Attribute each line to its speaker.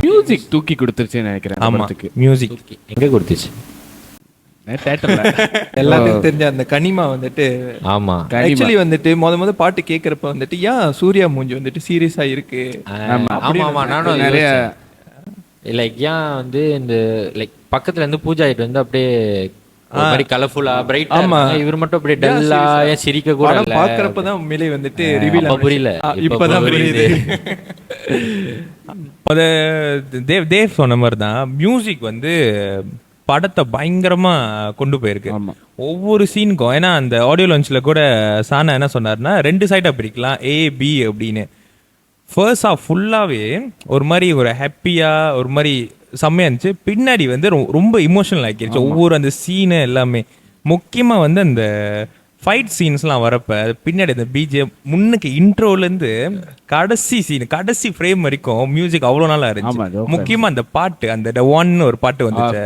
Speaker 1: Music தூக்கி கொடுத்துருச்சுன்னு நினைக்கிறேன்.
Speaker 2: ஆமா, மியூசிக்
Speaker 3: எங்க கொடுத்துச்சு?
Speaker 1: தியேட்டர்ல
Speaker 2: எல்லாத்துக்கும் தெரிஞ்ச அந்த கனிமா வந்துட்டு
Speaker 3: ஆமா
Speaker 2: ஆக்சுவலி வந்துட்டு முத பாட்டு கேட்கறப்ப வந்துட்டு ஏன் சூர்யா மூஞ்சி வந்துட்டு சீரியஸா இருக்கு.
Speaker 3: ஆமா ஆமா நானும்
Speaker 1: நிறைய
Speaker 3: லைக் ஏன் வந்து இந்த லைக் பக்கத்துல இருந்து பூஜா ஆயிட்டு வந்து அப்படியே ஒரு மாதிரி கலர்ஃபுல்லா பிரைட்டா இவர் மட்டும் அப்படியே டல்லா ஏன் சிரிக்க கூட இல்ல.
Speaker 2: பாக்குறப்பதான் உண்மையிலே வந்துட்டு ரிவீல்
Speaker 3: புரியல.
Speaker 2: இப்பதான் புரியுது.
Speaker 4: அது தேவ் சொன்ன மாதிரி தான் மியூசிக் வந்து படத்தை பயங்கரமா கொண்டு போயிருக்கு. ஒவ்வொரு சீனுக்கும். ஏன்னா அந்த ஆடியோ லான்ச்ல கூட சானா என்ன சொன்னார்னா 2 சைடா பிரிக்கலாம், A B அப்படின்னு. ஃபர்ஸ்ட் ஆஃப் ஃபுல்லாவே ஒரு மாதிரி ஒரு ஹாப்பியா ஒரு மாதிரி செம்மையா இருந்துச்சு. பின்னாடி வந்து ரொம்ப இமோஷனல் ஆக்கிருச்சு ஒவ்வொரு அந்த சீனு எல்லாமே. முக்கியமா வந்து அந்த ஃபைட் சீன்ஸ்லாம் வரப்ப பின்னாடி அந்த பிஜிஎம் முன்னுக்கு இன்ட்ரோலேருந்து கடைசி சீன் கடைசி ஃப்ரேம் வரைக்கும் மியூசிக் அவ்வளோ நல்லா இருந்துச்சு. முக்கியமா அந்த பாட்டு அந்த ஒன்னு ஒரு பாட்டு வந்துச்சு